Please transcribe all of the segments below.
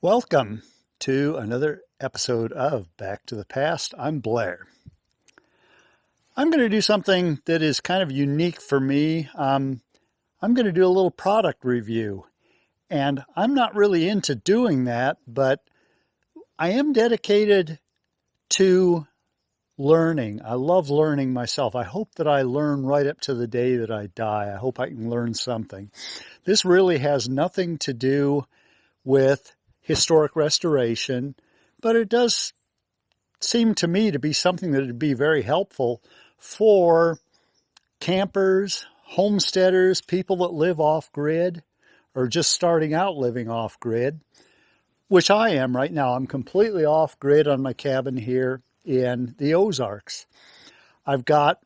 Welcome to another episode of Back to the Past. I'm Blair. I'm going to do something that is kind of unique for me. I'm going to do a little product review. And I'm not really into doing that, but I am dedicated to learning. I love learning myself. I hope that I learn right up to the day that I die. I hope I can learn something. This really has nothing to do with historic restoration, but it does seem to me to be something that would be very helpful for campers, homesteaders, people that live off-grid, or just starting out living off-grid, which I am right now. I'm completely off-grid on my cabin here in the Ozarks. I've got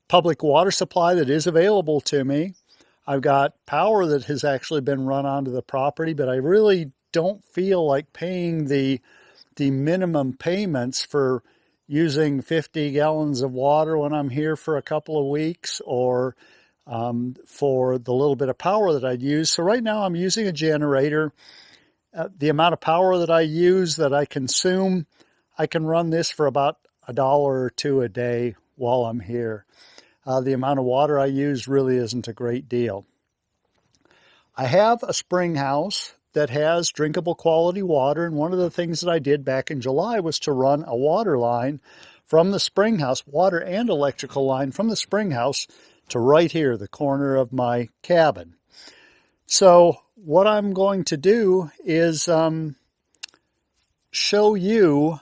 public water supply that is available to me. I've got power that has actually been run onto the property, but I really don't feel like paying the minimum payments for using 50 gallons of water when I'm here for a couple of weeks, or for the little bit of power that I'd use. So right now I'm using a generator. The amount of power that I use, that I consume, I can run this for about $1 or $2 a day while I'm here. The amount of water I use really isn't a great deal. I have a spring house that has drinkable quality water, and one of the things that I did back in July was to run a water line from the spring house, water and electrical line from the spring house to right here, the corner of my cabin. So what I'm going to do is show you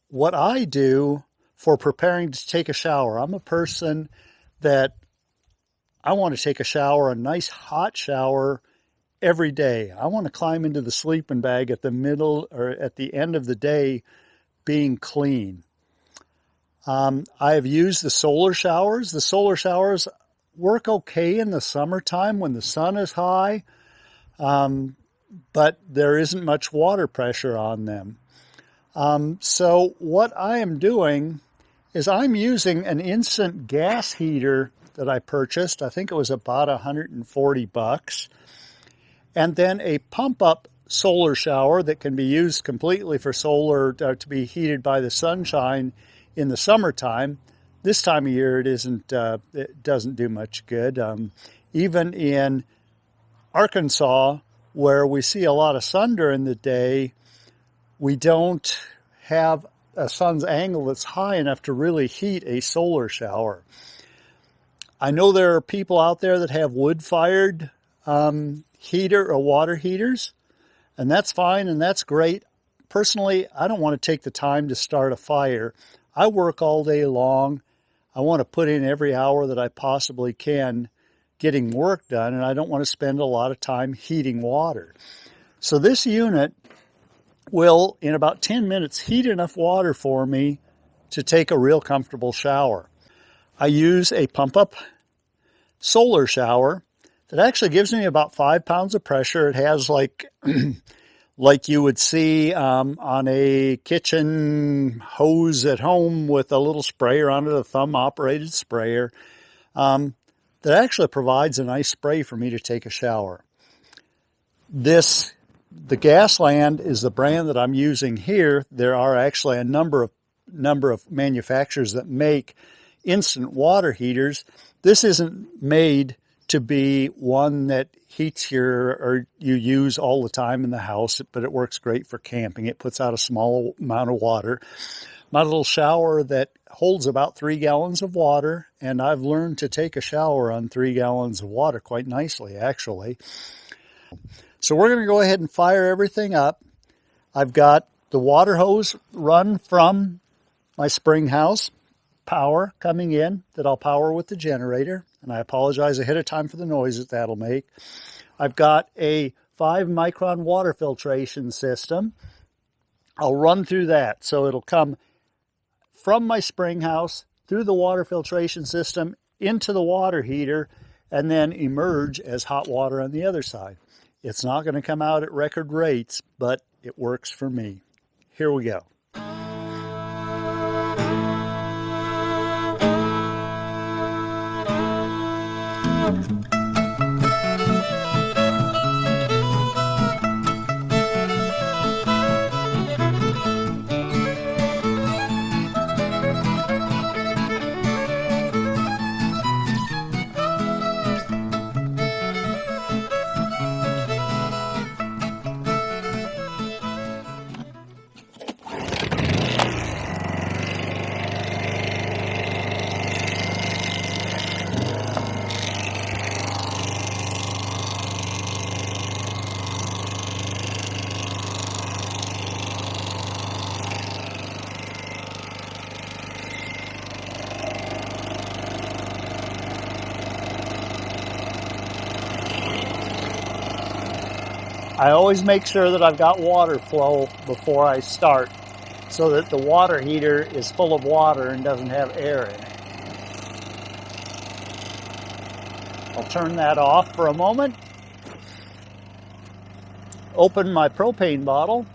what I do for preparing to take a shower. I'm a person that I want to take a shower, a nice hot shower, every day. I want to climb into the sleeping bag at the middle or at the end of the day being clean. I've used the solar showers. The solar showers work okay in the summertime when the sun is high, but there isn't much water pressure on them. So what I am doing is I'm using an instant gas heater that I purchased. I think it was about $140. And then a pump-up solar shower that can be used completely for solar to be heated by the sunshine in the summertime. This time of year, it doesn't do much good. Even in Arkansas, where we see a lot of sun during the day, we don't have a sun's angle that's high enough to really heat a solar shower. I know there are people out there that have wood-fired heater or water heaters, and that's fine and that's great. Personally, I don't want to take the time to start a fire. I work all day long. I want to put in every hour that I possibly can getting work done, and I don't want to spend a lot of time heating water. So this unit will, in about 10 minutes, heat enough water for me to take a real comfortable shower. I use a pump-up solar shower that actually gives me about 5 pounds of pressure. It has like you would see on a kitchen hose at home with a little sprayer on it, a thumb-operated sprayer, that actually provides a nice spray for me to take a shower. The Gasland is the brand that I'm using here. There are actually a number of manufacturers that make instant water heaters. This isn't made to be one that heats or you use all the time in the house, but it works great for camping. It puts out a small amount of water. My little shower that holds about 3 gallons of water, and I've learned to take a shower on 3 gallons of water quite nicely, actually. So we're going to go ahead and fire everything up. I've got the water hose run from my spring house, power coming in that I'll power with the generator. And I apologize ahead of time for the noises that'll make. I've got a 5-micron water filtration system. I'll run through that. So it'll come from my spring house through the water filtration system into the water heater and then emerge as hot water on the other side. It's not going to come out at record rates, but it works for me. Here we go. I always make sure that I've got water flow before I start so that the water heater is full of water and doesn't have air in it. I'll turn that off for a moment. Open my propane bottle.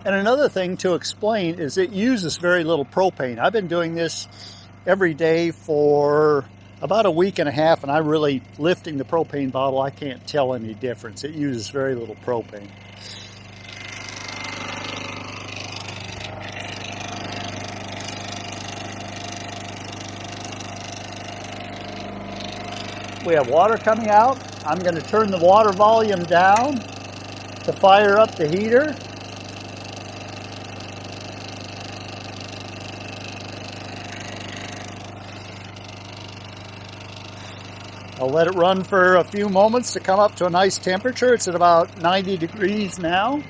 And another thing to explain is it uses very little propane. I've been doing this every day for about a week and a half, and I'm really lifting the propane bottle. I can't tell any difference. It uses very little propane. We have water coming out. I'm going to turn the water volume down to fire up the heater. I'll let it run for a few moments to come up to a nice temperature. It's at about 90 degrees now.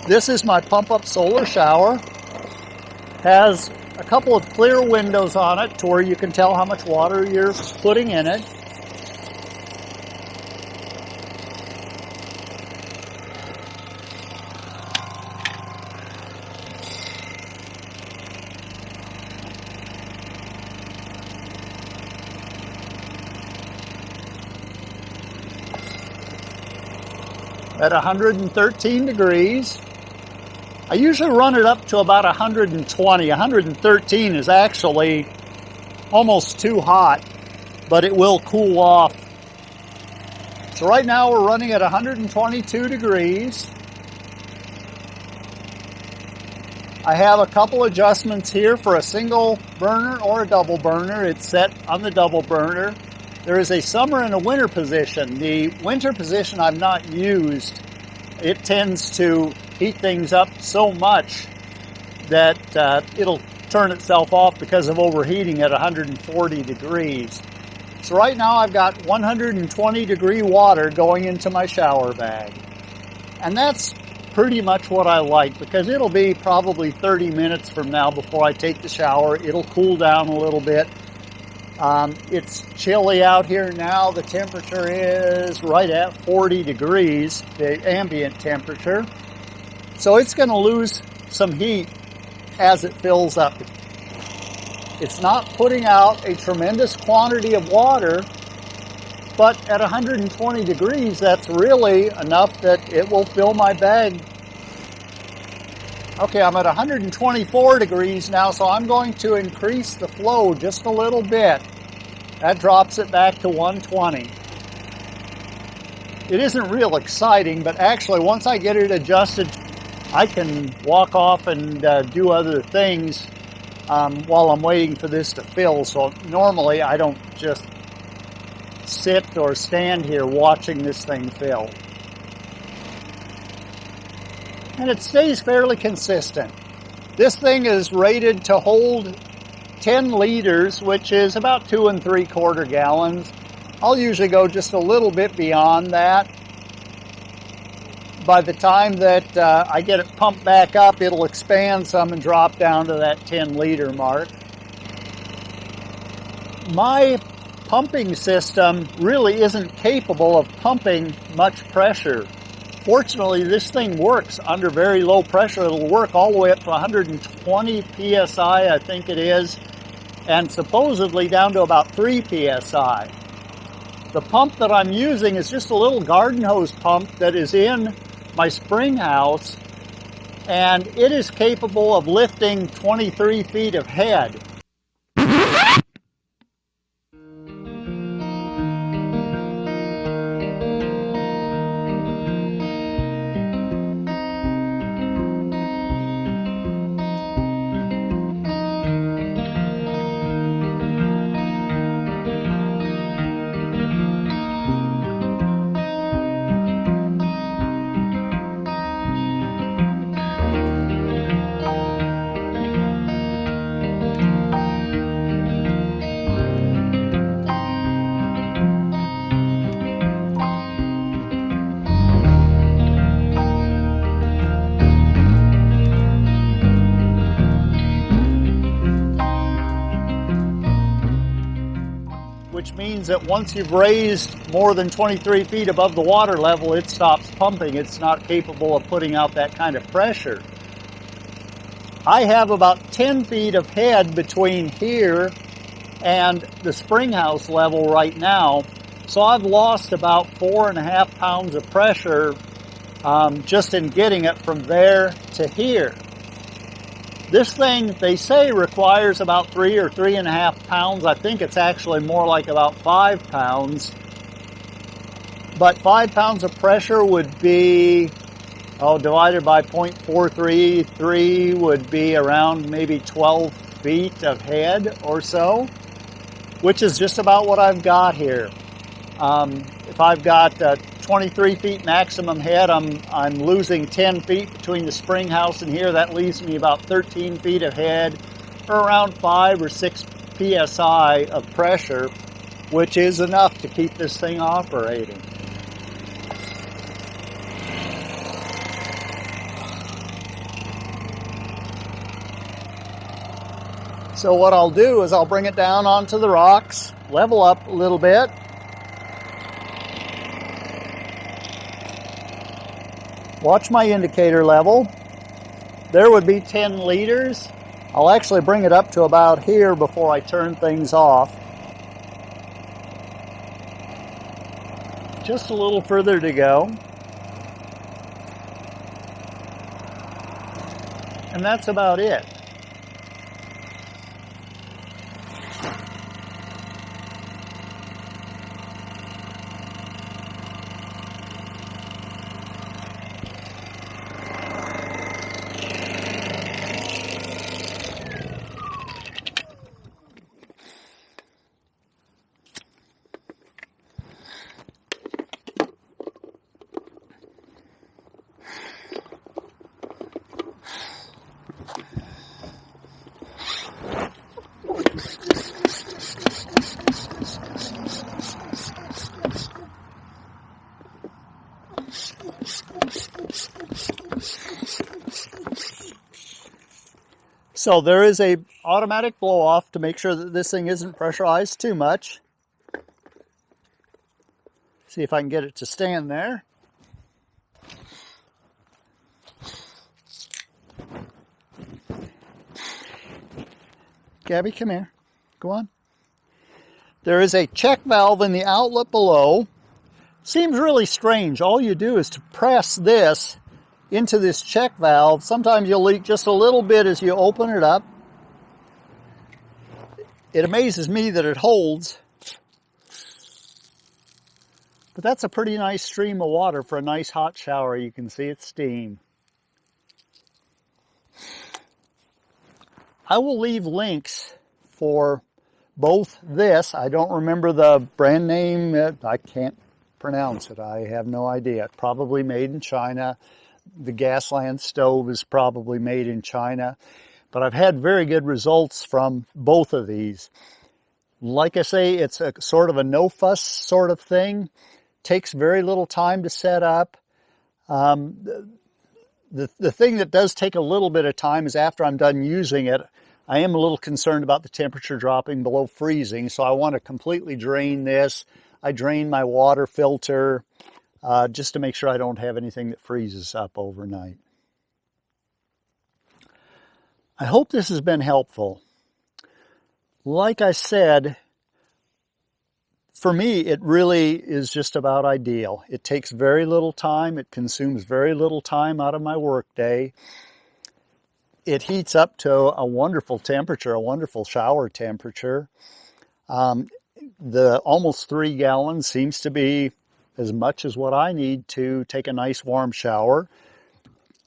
This is my pump-up solar shower. Has a couple of clear windows on it to where you can tell how much water you're putting in it. At 113 degrees. I usually run it up to about 120. 113 is actually almost too hot, but it will cool off. So right now we're running at 122 degrees. I have a couple adjustments here for a single burner or a double burner. It's set on the double burner. There is a summer and a winter position. The winter position I've not used. It tends to heat things up so much that it'll turn itself off because of overheating at 140 degrees. So right now I've got 120 degree water going into my shower bag. And that's pretty much what I like, because it'll be probably 30 minutes from now before I take the shower. It'll cool down a little bit. It's chilly out here now. The temperature is right at 40 degrees, the ambient temperature. So it's going to lose some heat as it fills up. It's not putting out a tremendous quantity of water, but at 120 degrees, that's really enough that it will fill my bag. Okay, I'm at 124 degrees now, so I'm going to increase the flow just a little bit. That drops it back to 120. It isn't real exciting, but actually once I get it adjusted, I can walk off and do other things while I'm waiting for this to fill. So normally I don't just sit or stand here watching this thing fill. And it stays fairly consistent. This thing is rated to hold 10 liters, which is about 2 3/4 gallons. I'll usually go just a little bit beyond that. By the time that I get it pumped back up, it'll expand some and drop down to that 10-liter mark. My pumping system really isn't capable of pumping much pressure. Fortunately, this thing works under very low pressure. It'll work all the way up to 120 psi, I think it is, and supposedly down to about 3 psi. The pump that I'm using is just a little garden hose pump that is in my spring house, and it is capable of lifting 23 feet of head. which means that once you've raised more than 23 feet above the water level, it stops pumping. It's not capable of putting out that kind of pressure. I have about 10 feet of head between here and the spring house level right now, so I've lost about 4.5 pounds of pressure just in getting it from there to here. This thing, they say, requires about 3 or 3.5 pounds. I think it's actually more like about 5 pounds. But 5 pounds of pressure would be, divided by 0.433 would be around maybe 12 feet of head or so, which is just about what I've got here. If I've got 23 feet maximum head, I'm losing 10 feet between the spring house and here. That leaves me about 13 feet of head, or around 5 or 6 psi of pressure, which is enough to keep this thing operating. So what I'll do is I'll bring it down onto the rocks, level up a little bit, watch my indicator level. There would be 10 liters. I'll actually bring it up to about here before I turn things off. Just a little further to go. And that's about it. So there is a automatic blow off to make sure that this thing isn't pressurized too much. See if I can get it to stand there. Gabby, come here. Go on. There is a check valve in the outlet below. Seems really strange. All you do is to press this into this check valve. Sometimes you'll leak just a little bit as you open it up. It amazes me that it holds. But that's a pretty nice stream of water for a nice hot shower. You can see it's steam. I will leave links for both this. I don't remember the brand name. I can't pronounce it. I have no idea. Probably made in China. The Gasland stove is probably made in China. But I've had very good results from both of these. Like I say, it's a sort of a no-fuss sort of thing. Takes very little time to set up. The thing that does take a little bit of time is after I'm done using it, I am a little concerned about the temperature dropping below freezing, so I want to completely drain this. I drain my water filter just to make sure I don't have anything that freezes up overnight. I hope this has been helpful. Like I said, for me, it really is just about ideal. It takes very little time. It consumes very little time out of my workday. It heats up to a wonderful temperature, a wonderful shower temperature. The almost 3 gallons seems to be as much as what I need to take a nice warm shower.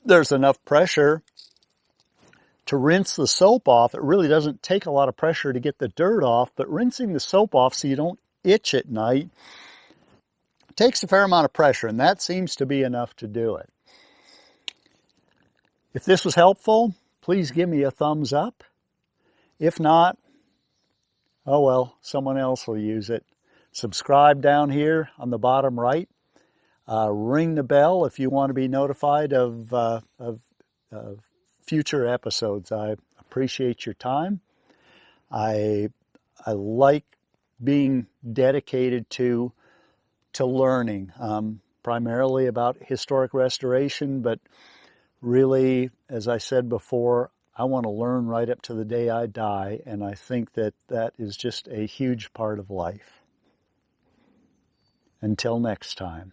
There's enough pressure to rinse the soap off. It really doesn't take a lot of pressure to get the dirt off, but rinsing the soap off so you don't itch at night takes a fair amount of pressure, and that seems to be enough to do it. If this was helpful, please give me a thumbs up. If not, oh well, someone else will use it. Subscribe down here on the bottom right. Ring the bell if you want to be notified of future episodes. I appreciate your time. I like being dedicated to learning, primarily about historic restoration, but really, as I said before, I want to learn right up to the day I die, and I think that that is just a huge part of life. Until next time.